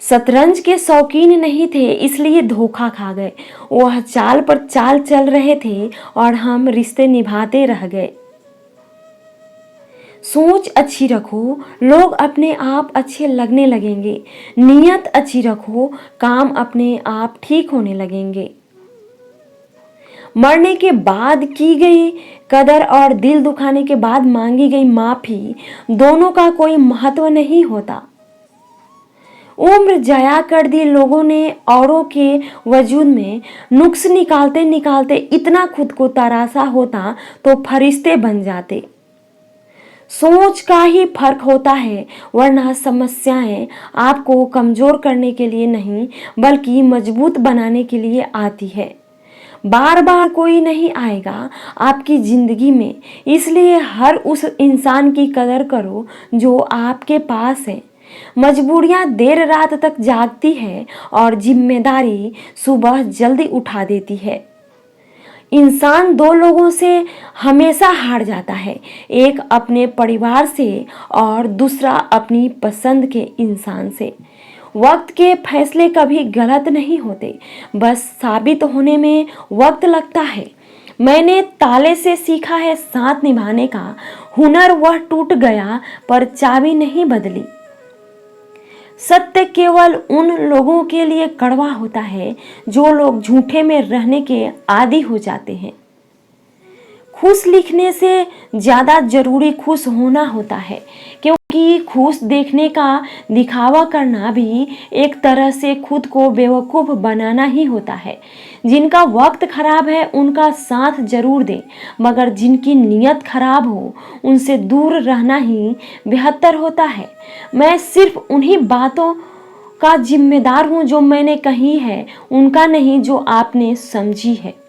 शतरंज के शौकीन नहीं थे इसलिए धोखा खा गए। वह चाल पर चाल चल रहे थे और हम रिश्ते निभाते रह गए। सोच अच्छी रखो, लोग अपने आप अच्छे लगने लगेंगे। नीयत अच्छी रखो, काम अपने आप ठीक होने लगेंगे। मरने के बाद की गई कदर और दिल दुखाने के बाद मांगी गई माफी दोनों का कोई महत्व नहीं होता। उम्र जाया कर दी लोगों ने औरों के वजूद में। नुक्स निकालते निकालते इतना खुद को तरासा होता तो फरिश्ते बन जाते। सोच का ही फर्क होता है, वरना समस्याएं आपको कमजोर करने के लिए नहीं बल्कि मजबूत बनाने के लिए आती है। बार बार कोई नहीं आएगा आपकी जिंदगी में, इसलिए हर उस इंसान की कदर करो जो आपके पास है। मजबूरियां देर रात तक जागती है और जिम्मेदारी सुबह जल्दी उठा देती है। इंसान दो लोगों से हमेशा हार जाता है, एक अपने परिवार से और दूसरा अपनी पसंद के इंसान से। वक्त के फैसले कभी गलत नहीं होते, बस साबित होने में वक्त लगता है। मैंने ताले से सीखा है साथ निभाने का हुनर, वह टूट गया पर चाबी नहीं बदली। सत्य केवल उन लोगों के लिए कड़वा होता है जो लोग झूठे में रहने के आदी हो जाते हैं। खुश लिखने से ज्यादा जरूरी खुश होना होता है, क्योंकि खुश देखने का दिखावा करना भी एक तरह से खुद को बेवकूफ बनाना ही होता है। जिनका वक्त खराब है उनका साथ जरूर दे, मगर जिनकी नीयत खराब हो उनसे दूर रहना ही बेहतर होता है। मैं सिर्फ उन्हीं बातों का जिम्मेदार हूं जो मैंने कही है, उनका नहीं जो आपने समझी है।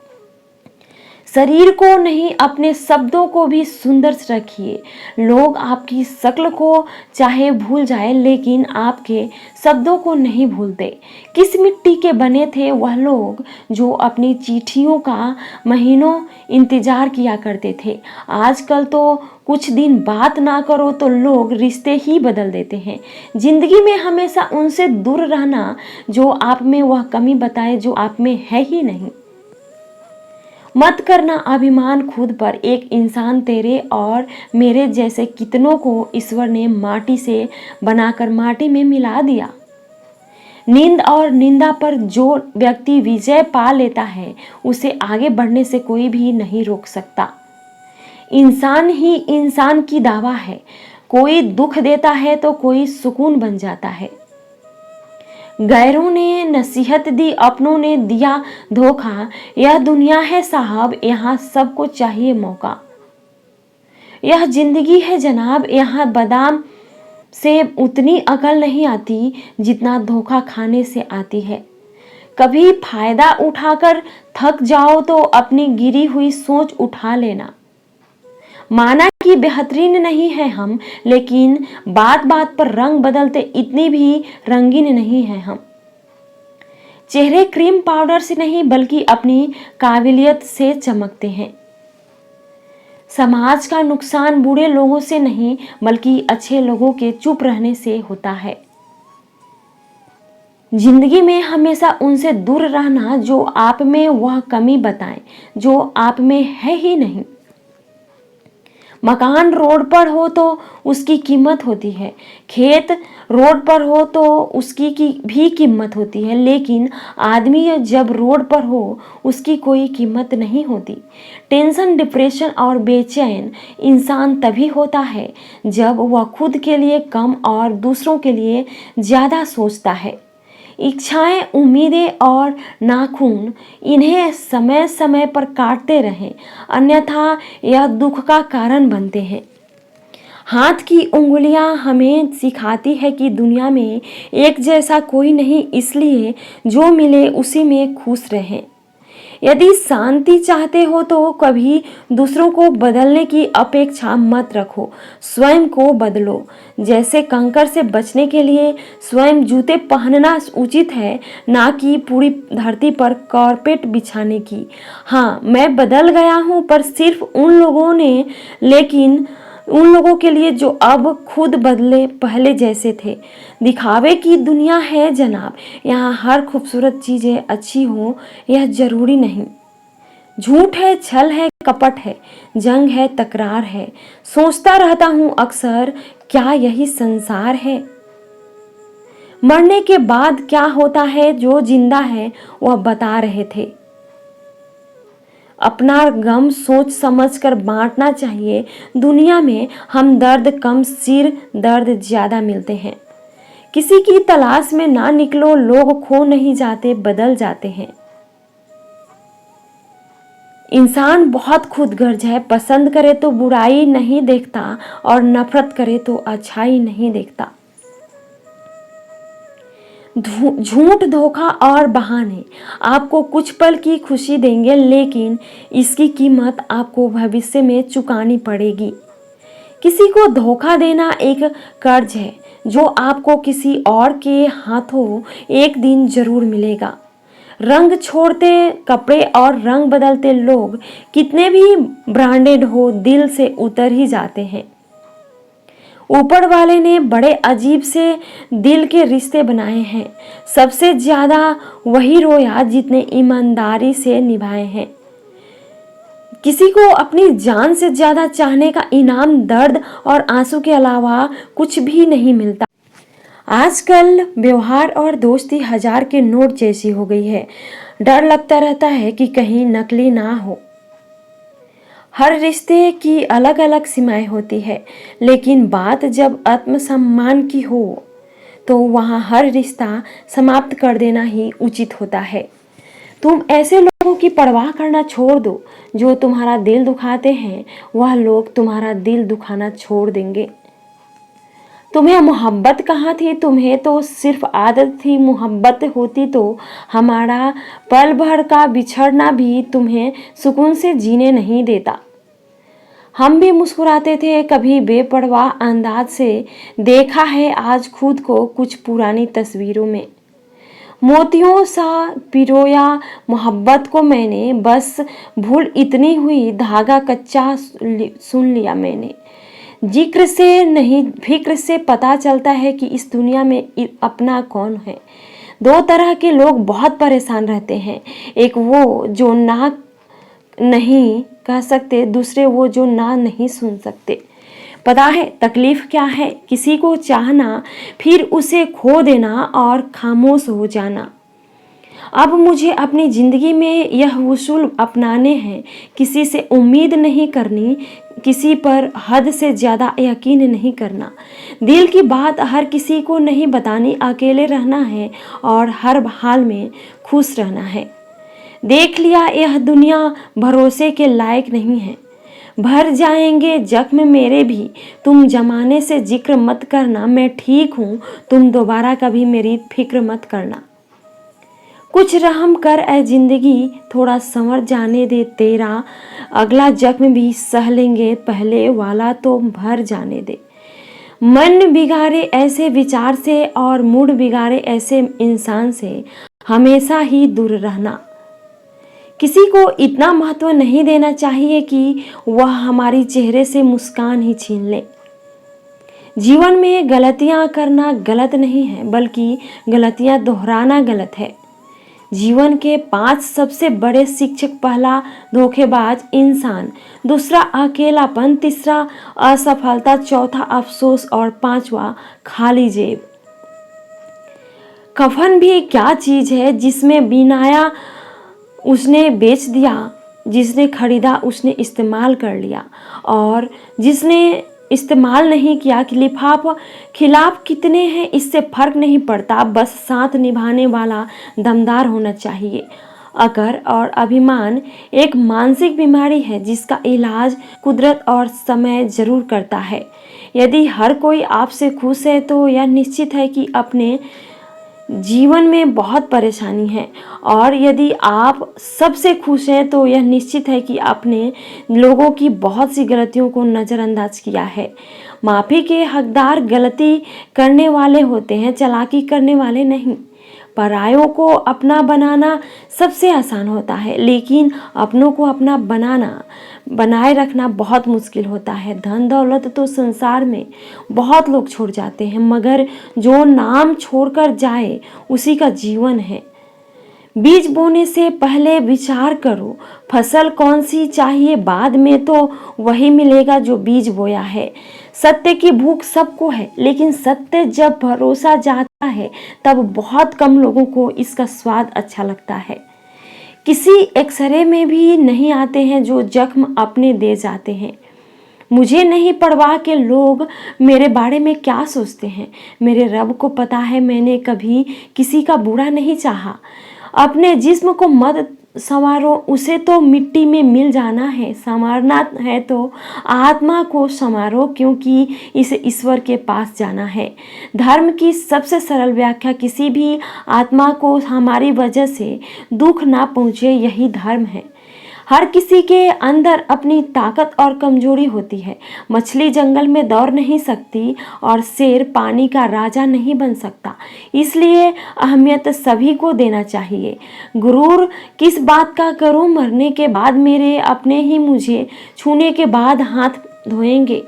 शरीर को नहीं, अपने शब्दों को भी सुंदर रखिए। लोग आपकी शक्ल को चाहे भूल जाए लेकिन आपके शब्दों को नहीं भूलते। किस मिट्टी के बने थे वह लोग जो अपनी चिट्ठियों का महीनों इंतजार किया करते थे। आजकल तो कुछ दिन बात ना करो तो लोग रिश्ते ही बदल देते हैं। जिंदगी में हमेशा उनसे दूर रहना जो आप में वह कमी बताए जो आप में है ही नहीं। मत करना अभिमान खुद पर। एक इंसान तेरे और मेरे जैसे कितनों को ईश्वर ने माटी से बनाकर माटी में मिला दिया। नींद और निंदा पर जो व्यक्ति विजय पा लेता है उसे आगे बढ़ने से कोई भी नहीं रोक सकता। इंसान ही इंसान की दावा है, कोई दुख देता है तो कोई सुकून बन जाता है। गैरों ने नसीहत दी, अपनों ने दिया धोखा। यह दुनिया है साहब, यहाँ सबको चाहिए मौका। यह जिंदगी है जनाब, यहाँ बादाम से उतनी अकल नहीं आती जितना धोखा खाने से आती है। कभी फायदा उठाकर थक जाओ तो अपनी गिरी हुई सोच उठा लेना। माना कि बेहतरीन नहीं है हम, लेकिन बात बात पर रंग बदलते इतनी भी रंगीन नहीं है हम। चेहरे क्रीम पाउडर से नहीं बल्कि अपनी काबिलियत से चमकते हैं। समाज का नुकसान बुरे लोगों से नहीं बल्कि अच्छे लोगों के चुप रहने से होता है। जिंदगी में हमेशा उनसे दूर रहना जो आप में वह कमी बताएं जो आप में है ही नहीं। मकान रोड पर हो तो उसकी कीमत होती है, खेत रोड पर हो तो उसकी भी कीमत होती है, लेकिन आदमी जब रोड पर हो उसकी कोई कीमत नहीं होती। टेंशन, डिप्रेशन और बेचैन इंसान तभी होता है जब वह खुद के लिए कम और दूसरों के लिए ज़्यादा सोचता है। इच्छाएं, उम्मीदें और नाखून, इन्हें समय समय पर काटते रहें, अन्यथा यह दुख का कारण बनते हैं। हाथ की उंगलियां हमें सिखाती है कि दुनिया में एक जैसा कोई नहीं, इसलिए जो मिले उसी में खुश रहें। यदि शांति चाहते हो तो कभी दूसरों को बदलने की अपेक्षा मत रखो, स्वयं को बदलो। जैसे कंकर से बचने के लिए स्वयं जूते पहनना उचित है, ना कि पूरी धरती पर कारपेट बिछाने की। हाँ, मैं बदल गया हूँ पर सिर्फ उन लोगों ने, लेकिन उन लोगों के लिए जो अब खुद बदले पहले जैसे थे। दिखावे की दुनिया है जनाब, यहाँ हर खूबसूरत चीज़ें अच्छी हो यह जरूरी नहीं। झूठ है, छल है, कपट है, जंग है, तकरार है। सोचता रहता हूँ अक्सर, क्या यही संसार है? मरने के बाद क्या होता है, जो जिंदा है वह बता रहे थे। अपना गम सोच समझ कर बांटना चाहिए। दुनिया में हम दर्द कम, सिर दर्द ज्यादा मिलते हैं। किसी की तलाश में ना निकलो, लोग खो नहीं जाते, बदल जाते हैं। इंसान बहुत खुदगर्ज है, पसंद करे तो बुराई नहीं देखता और नफरत करे तो अच्छाई नहीं देखता। झूठ, धोखा और बहाने आपको कुछ पल की खुशी देंगे, लेकिन इसकी कीमत आपको भविष्य में चुकानी पड़ेगी। किसी को धोखा देना एक कर्ज है जो आपको किसी और के हाथों एक दिन जरूर मिलेगा। रंग छोड़ते कपड़े और रंग बदलते लोग कितने भी ब्रांडेड हो, दिल से उतर ही जाते हैं। ऊपर वाले ने बड़े अजीब से दिल के रिश्ते बनाए हैं। सबसे ज्यादा वही रोया जितने ईमानदारी से निभाए हैं। किसी को अपनी जान से ज्यादा चाहने का इनाम दर्द और आंसू के अलावा कुछ भी नहीं मिलता। आजकल व्यवहार और दोस्ती 1000 के नोट जैसी हो गई है। डर लगता रहता है कि कहीं नकली ना हो। हर रिश्ते की अलग अलग सीमाएं होती है, लेकिन बात जब आत्मसम्मान की हो तो वहाँ हर रिश्ता समाप्त कर देना ही उचित होता है। तुम ऐसे लोगों की परवाह करना छोड़ दो जो तुम्हारा दिल दुखाते हैं। वह लोग तुम्हारा दिल दुखाना छोड़ देंगे। तुम्हें मोहब्बत कहाँ थी? तुम्हें तो सिर्फ आदत थी। मोहब्बत होती तो हमारा पल भर का बिछड़ना भी तुम्हें सुकून से जीने नहीं देता। हम भी मुस्कुराते थे कभी बेपरवाह अंदाज से। देखा है आज खुद को कुछ पुरानी तस्वीरों में। मोतियों सा पिरोया मोहब्बत को मैंने, बस भूल इतनी हुई धागा कच्चा सुन लिया मैंने। जिक्र से नहीं फिक्र से पता चलता है कि इस दुनिया में अपना कौन है। दो तरह के लोग बहुत परेशान रहते हैं। एक वो जो ना नहीं कह सकते, दूसरे वो जो ना नहीं सुन सकते। पता है तकलीफ क्या है? किसी को चाहना, फिर उसे खो देना और खामोश हो जाना। अब मुझे अपनी जिंदगी में यह उसूल अपनाने हैं। किसी से उम्मीद नहीं करनी, किसी पर हद से ज्यादा यकीन नहीं करना। दिल की बात हर किसी को नहीं बतानी, अकेले रहना है और हर हाल में खुश रहना है। देख लिया यह दुनिया भरोसे के लायक नहीं है। भर जाएंगे जख्म मेरे भी। तुम जमाने से जिक्र मत करना, मैं ठीक हूँ, तुम दोबारा कभी मेरी फिक्र मत करना। कुछ रहम कर ए जिंदगी, थोड़ा संवर जाने दे तेरा। अगला जख्म भी सह लेंगे, पहले वाला तो भर जाने दे। मन बिगाड़े ऐसे विचार से और मूड बिगाड़े ऐसे इंसान से हमेशा ही दूर रहना। किसी को इतना महत्व नहीं देना चाहिए कि वह हमारी चेहरे से मुस्कान ही छीन ले। जीवन में गलतियां करना गलत नहीं है, बल्कि गलतियां दोहराना गलत है। जीवन के 5 सबसे बड़े शिक्षक: पहला धोखेबाज इंसान, दूसरा अकेलापन, तीसरा असफलता, चौथा अफसोस और पांचवा खाली जेब। कफन भी क्या चीज है? जिसमें बिनाया उसने बेच दिया, जिसने खरीदा उसने इस्तेमाल कर लिया, और जिसने इस्तेमाल नहीं किया कि लिफाफ खिलाफ कितने हैं इससे फर्क नहीं पड़ता, बस साथ निभाने वाला दमदार होना चाहिए। अकड़ और अभिमान एक मानसिक बीमारी है जिसका इलाज कुदरत और समय जरूर करता है। यदि हर कोई आपसे खुश है तो यह निश्चित है कि अपने जीवन में बहुत परेशानी है, और यदि आप सबसे खुश हैं तो यह निश्चित है कि आपने लोगों की बहुत सी गलतियों को नज़रअंदाज किया है। माफ़ी के हकदार गलती करने वाले होते हैं, चालाकी करने वाले नहीं। परायों को अपना बनाना सबसे आसान होता है, लेकिन अपनों को अपना बनाना बनाए रखना बहुत मुश्किल होता है। धन दौलत तो संसार में बहुत लोग छोड़ जाते हैं, मगर जो नाम छोड़कर जाए उसी का जीवन है। बीज बोने से पहले विचार करो फसल कौन सी चाहिए, बाद में तो वही मिलेगा जो बीज बोया है। सत्य की भूख सबको है, लेकिन सत्य जब भरोसा जाता है तब बहुत कम लोगों को इसका स्वाद अच्छा लगता है। किसी एक्सरे में भी नहीं आते हैं जो जख्म अपने दे जाते हैं। मुझे नहीं परवाह के लोग मेरे बारे में क्या सोचते हैं। मेरे रब को पता है मैंने कभी किसी का बुरा नहीं चाहा। अपने जिस्म को मत संवारो, उसे तो मिट्टी में मिल जाना है। संवारना है तो आत्मा को संवारो, क्योंकि इसे ईश्वर के पास जाना है। धर्म की सबसे सरल व्याख्या किसी भी आत्मा को हमारी वजह से दुख ना पहुँचे, यही धर्म है। हर किसी के अंदर अपनी ताकत और कमजोरी होती है। मछली जंगल में दौड़ नहीं सकती और शेर पानी का राजा नहीं बन सकता। इसलिए अहमियत सभी को देना चाहिए। गुरूर किस बात का करूं, मरने के बाद मेरे अपने ही मुझे छूने के बाद हाथ धोएंगे।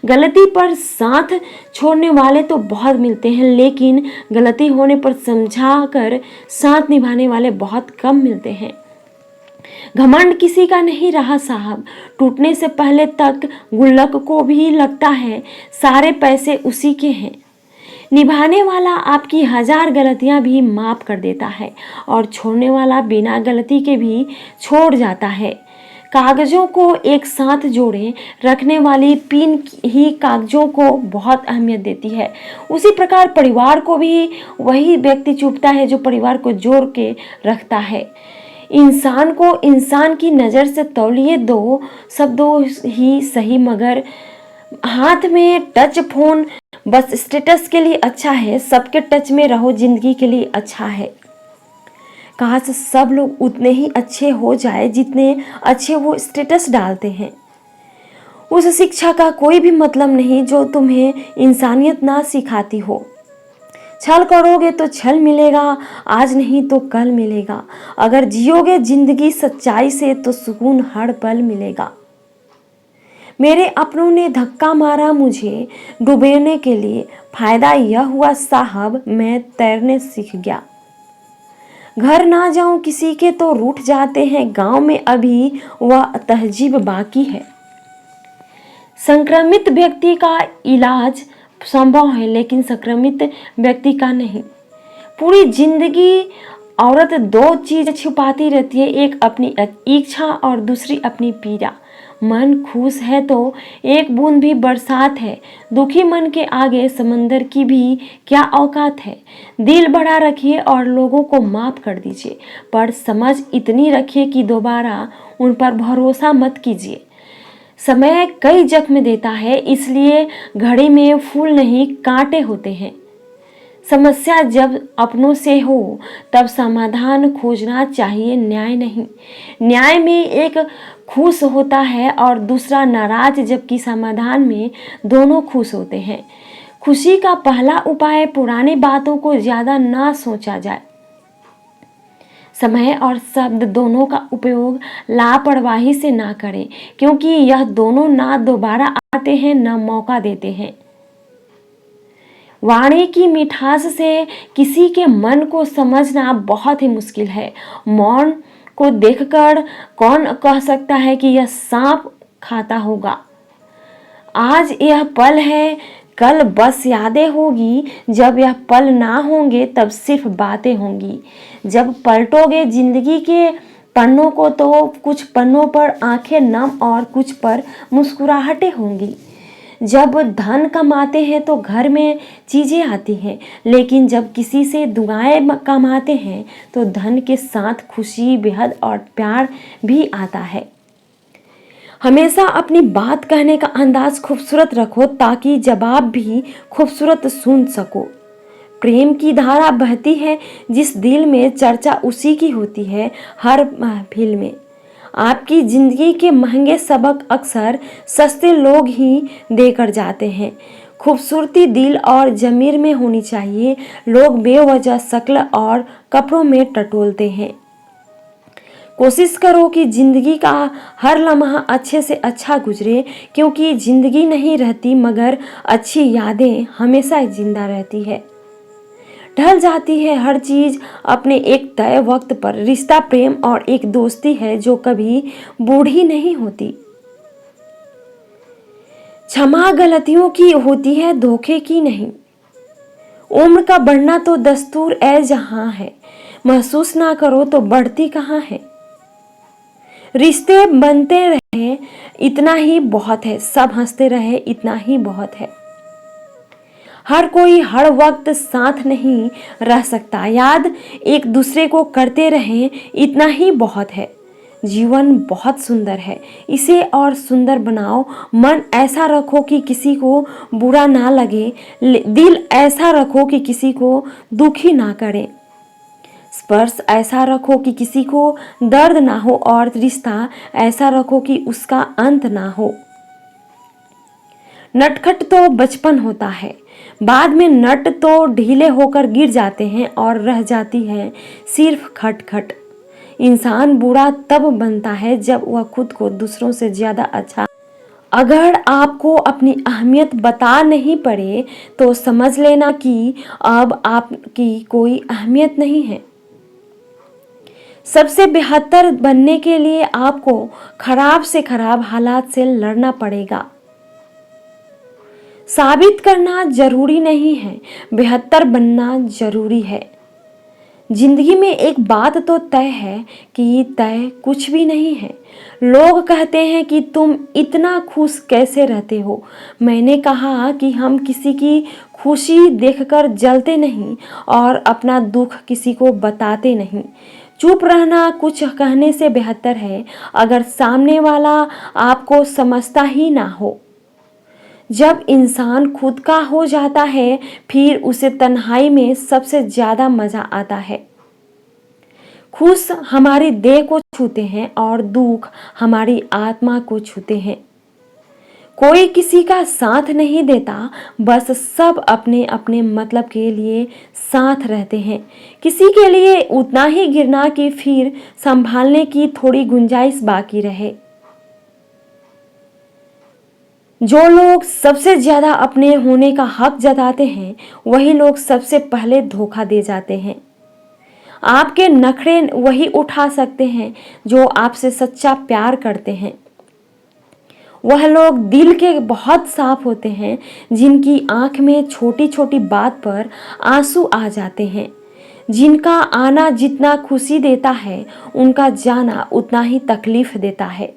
गलती पर साथ छोड़ने वाले तो बहुत मिलते हैं, लेकिन गलती होने पर समझा कर साथ निभाने वाले बहुत कम मिलते हैं। घमंड किसी का नहीं रहा साहब। टूटने से पहले तक गुल्लक को भी लगता है सारे पैसे उसी के हैं। निभाने वाला आपकी 1000 गलतियां भी माफ कर देता है और छोड़ने वाला बिना गलती के भी छोड़ जाता है। कागजों को एक साथ जोड़े रखने वाली पिन ही कागजों को बहुत अहमियत देती है। उसी प्रकार परिवार को भी वही व्यक्ति चुभता है जो परिवार को जोड़ के रखता है। इंसान को इंसान की नज़र से तौलिए दो शब्दों ही सही, मगर हाथ में टच फोन बस स्टेटस के लिए अच्छा है। सबके टच में रहो जिंदगी के लिए अच्छा है। काश सब लोग उतने ही अच्छे हो जाए जितने अच्छे वो स्टेटस डालते हैं। उस शिक्षा का कोई भी मतलब नहीं जो तुम्हें इंसानियत ना सिखाती हो। छल करोगे तो छल मिलेगा, आज नहीं तो कल मिलेगा। अगर जियोगे जिंदगी सच्चाई से तो सुकून हर पल मिलेगा। मेरे अपनों ने धक्का मारा मुझे डुबोने के लिए, फायदा यह हुआ साहब मैं तैरने सीख गया। घर ना जाऊं किसी के तो रूठ जाते हैं, गांव में अभी वह तहजीब बाकी है। संक्रमित व्यक्ति का इलाज संभव है, लेकिन संक्रमित व्यक्ति का नहीं। पूरी जिंदगी औरत 2 चीज छुपाती रहती है, एक अपनी इच्छा और दूसरी अपनी पीड़ा। मन खुश है तो एक बूंद भी बरसात है, दुखी मन के आगे समंदर की भी क्या औकात है। दिल बड़ा रखिए और लोगों को माफ कर दीजिए, पर समझ इतनी रखिए कि दोबारा उन पर भरोसा मत कीजिए। समय कई जख्म देता है, इसलिए घड़ी में फूल नहीं कांटे होते हैं। समस्या जब अपनों से हो तब समाधान खोजना चाहिए, न्याय नहीं। न्याय में एक खुश होता है और दूसरा नाराज, जबकि समाधान में दोनों खुश होते हैं। खुशी का पहला उपाय पुरानी बातों को ज्यादा ना सोचा जाए। समय और शब्द दोनों का उपयोग लापरवाही से ना करें, क्योंकि यह दोनों ना दोबारा आते हैं न मौका देते हैं। वाणी की मिठास से किसी के मन को समझना बहुत ही मुश्किल है। मौन को देखकर कौन कह सकता है कि यह सांप खाता होगा। आज यह पल है, कल बस यादें होगी। जब यह पल ना होंगे तब सिर्फ बातें होंगी। जब पलटोगे जिंदगी के पन्नों को तो कुछ पन्नों पर आंखें नम और कुछ पर मुस्कुराहटें होंगी। जब धन कमाते हैं तो घर में चीजें आती हैं, लेकिन जब किसी से दुआएं कमाते हैं तो धन के साथ खुशी, बेहद और प्यार भी आता है। हमेशा अपनी बात कहने का अंदाज खूबसूरत रखो ताकि जवाब भी खूबसूरत सुन सको। प्रेम की धारा बहती है जिस दिल में, चर्चा उसी की होती है हर महफिल में। आपकी जिंदगी के महंगे सबक अक्सर सस्ते लोग ही देकर जाते हैं। खूबसूरती दिल और जमीर में होनी चाहिए। लोग बेवजह शक्ल और कपड़ों में टटोलते हैं। कोशिश करो कि जिंदगी का हर लम्हा अच्छे से अच्छा गुजरे, क्योंकि जिंदगी नहीं रहती मगर अच्छी यादें हमेशा जिंदा रहती है। ढल जाती है हर चीज अपने एक तय वक्त पर। रिश्ता प्रेम और एक दोस्ती है जो कभी बूढ़ी नहीं होती। क्षमा गलतियों की होती है, धोखे की नहीं। उम्र का बढ़ना तो दस्तूर ए जहां है, महसूस ना करो तो बढ़ती कहाँ है। रिश्ते बनते रहे इतना ही बहुत है, सब हंसते रहे इतना ही बहुत है। हर कोई हर वक्त साथ नहीं रह सकता, याद एक दूसरे को करते रहें इतना ही बहुत है। जीवन बहुत सुंदर है, इसे और सुंदर बनाओ। मन ऐसा रखो कि किसी को बुरा ना लगे, दिल ऐसा रखो कि किसी को दुखी ना करे, स्पर्श ऐसा रखो कि किसी को दर्द ना हो, और रिश्ता ऐसा रखो कि उसका अंत ना हो। नटखट तो बचपन होता है, बाद में नट तो ढीले होकर गिर जाते हैं और रह जाती है सिर्फ खटखट। इंसान बुरा तब बनता है जब वह खुद को दूसरों से ज्यादा अच्छा। अगर आपको अपनी अहमियत बता नहीं पड़े तो समझ लेना कि अब आपकी कोई अहमियत नहीं है। सबसे बेहतर बनने के लिए आपको खराब से खराब हालात से लड़ना पड़ेगा। साबित करना जरूरी नहीं है, बेहतर बनना जरूरी है। जिंदगी में एक बात तो तय है कि तय कुछ भी नहीं है। लोग कहते हैं कि तुम इतना खुश कैसे रहते हो। मैंने कहा कि हम किसी की खुशी देखकर जलते नहीं और अपना दुख किसी को बताते नहीं। चुप रहना कुछ कहने से बेहतर है अगर सामने वाला आपको समझता ही ना हो। जब इंसान खुद का हो जाता है फिर उसे तन्हाई में सबसे ज्यादा मजा आता है। खुश हमारी देह को छूते हैं और दुख हमारी आत्मा को छूते हैं। कोई किसी का साथ नहीं देता, बस सब अपने अपने मतलब के लिए साथ रहते हैं। किसी के लिए उतना ही गिरना कि फिर संभालने की थोड़ी गुंजाइश बाकी रहे। जो लोग सबसे ज्यादा अपने होने का हक जताते हैं वही लोग सबसे पहले धोखा दे जाते हैं। आपके नखरे वही उठा सकते हैं जो आपसे सच्चा प्यार करते हैं। वह लोग दिल के बहुत साफ होते हैं जिनकी आंख में छोटी छोटी बात पर आंसू आ जाते हैं। जिनका आना जितना खुशी देता है उनका जाना उतना ही तकलीफ देता है।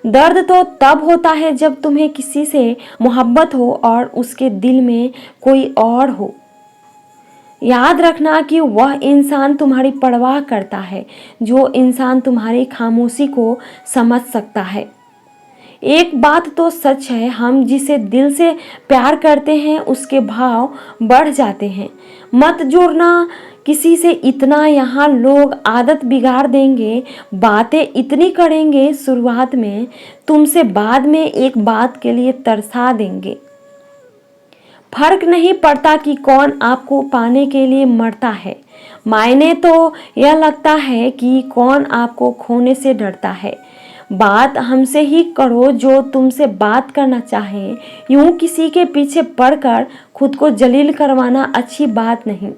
दर्द तो तब होता है जब तुम्हें किसी से मोहब्बत हो और उसके दिल में कोई और हो। याद रखना कि वह इंसान तुम्हारी परवाह करता है, जो इंसान तुम्हारी खामोशी को समझ सकता है। एक बात तो सच है, हम जिसे दिल से प्यार करते हैं उसके भाव बढ़ जाते हैं। मत जोड़ना किसी से इतना, यहाँ लोग आदत बिगाड़ देंगे, बातें इतनी करेंगे शुरुआत में, तुमसे बाद में एक बात के लिए तरसा देंगे। फर्क नहीं पड़ता कि कौन आपको पाने के लिए मरता है, मायने तो यह लगता है कि कौन आपको खोने से डरता है। बात हमसे ही करो जो तुमसे बात करना चाहे। यूं किसी के पीछे पड़कर खुद को जलील करवाना अच्छी बात नहीं।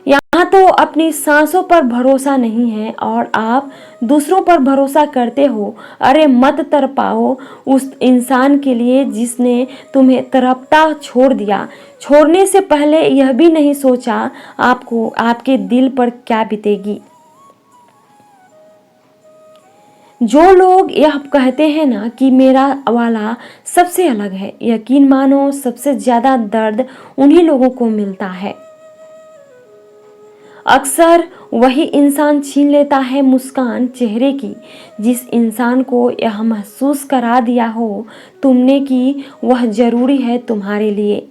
यहाँ तो अपनी सांसों पर भरोसा नहीं है और आप दूसरों पर भरोसा करते हो। अरे मत तड़पाओ उस इंसान के लिए जिसने तुम्हें तड़पता छोड़ दिया। छोड़ने से पहले यह भी नहीं सोचा आपको आपके दिल पर क्या बीतेगी। जो लोग यह कहते हैं ना कि मेरा वाला सबसे अलग है, यकीन मानो सबसे ज्यादा दर्द उन्हीं लोगों को मिलता है। अक्सर वही इंसान छीन लेता है मुस्कान चेहरे की जिस इंसान को यह महसूस करा दिया हो तुमने कि वह जरूरी है तुम्हारे लिए।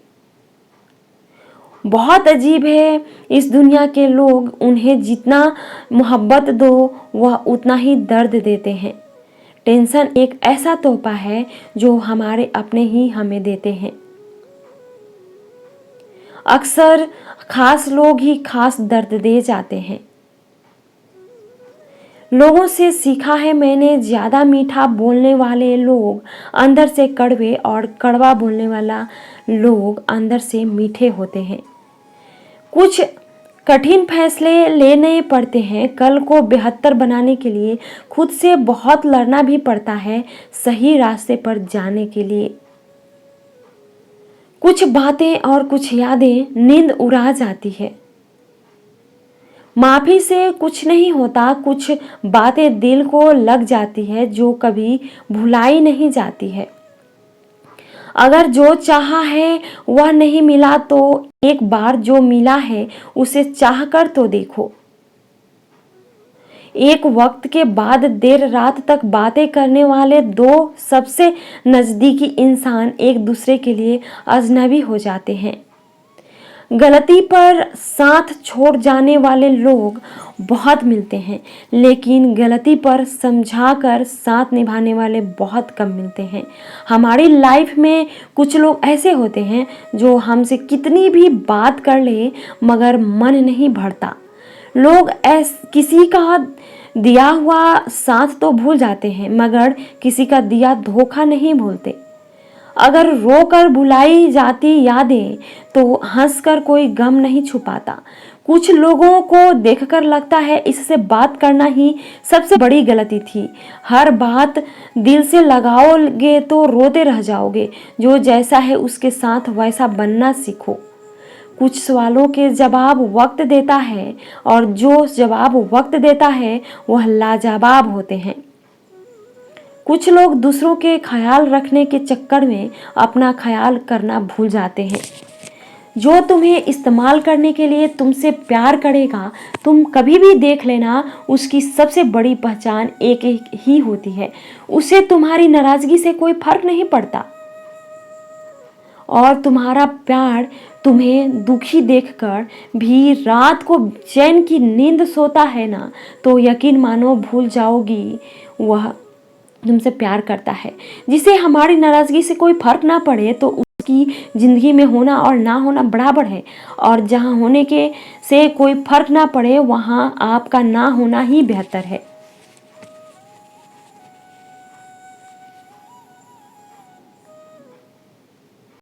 बहुत अजीब है, इस दुनिया के लोग उन्हें जितना मोहब्बत दो वह उतना ही दर्द देते हैं। टेंशन एक ऐसा तोहफा है जो हमारे अपने ही हमें देते हैं। अक्सर खास लोग ही खास दर्द दे जाते हैं। लोगों से सीखा है मैंने, ज़्यादा मीठा बोलने वाले लोग अंदर से कड़वे और कड़वा बोलने वाला लोग अंदर से मीठे होते हैं। कुछ कठिन फैसले लेने पड़ते हैं। कल को बेहतर बनाने के लिए खुद से बहुत लड़ना भी पड़ता है सही रास्ते पर जाने के लिए। कुछ बातें और कुछ यादें नींद उड़ा जाती है। माफी से कुछ नहीं होता, कुछ बातें दिल को लग जाती है जो कभी भुलाई नहीं जाती है। अगर जो चाहा है वह नहीं मिला तो एक बार जो मिला है उसे चाह कर तो देखो। एक वक्त के बाद देर रात तक बातें करने वाले दो सबसे नज़दीकी इंसान एक दूसरे के लिए अजनबी हो जाते हैं। गलती पर साथ छोड़ जाने वाले लोग बहुत मिलते हैं, लेकिन गलती पर समझाकर साथ निभाने वाले बहुत कम मिलते हैं। हमारी लाइफ में कुछ लोग ऐसे होते हैं जो हमसे कितनी भी बात कर ले मगर मन नहीं भरता। लोग किसी का दिया हुआ साथ तो भूल जाते हैं मगर किसी का दिया धोखा नहीं भूलते। अगर रोकर भुलाई जाती यादें तो हंसकर कोई गम नहीं छुपाता। कुछ लोगों को देखकर लगता है इससे बात करना ही सबसे बड़ी गलती थी। हर बात दिल से लगाओगे तो रोते रह जाओगे। जो जैसा है उसके साथ वैसा बनना सीखो। कुछ सवालों के जवाब वक्त देता है और जो जवाब वक्त देता है वह लाजवाब होते हैं। कुछ लोग दूसरों के ख्याल रखने के चक्कर में अपना ख्याल करना भूल जाते हैं। जो तुम्हें इस्तेमाल करने के लिए तुमसे प्यार करेगा, तुम कभी भी देख लेना उसकी सबसे बड़ी पहचान एक ही होती है। उसे तुम्हारी नाराजगी से कोई फर्क नहीं पड़ता और तुम्हारा प्यार तुम्हें दुखी देखकर भी रात को चैन की नींद सोता है ना, तो यकीन मानो भूल जाओगी वह तुमसे प्यार करता है। जिसे हमारी नाराज़गी से कोई फर्क ना पड़े तो उसकी ज़िंदगी में होना और ना होना बराबर है, और जहाँ होने के से कोई फर्क ना पड़े वहाँ आपका ना होना ही बेहतर है।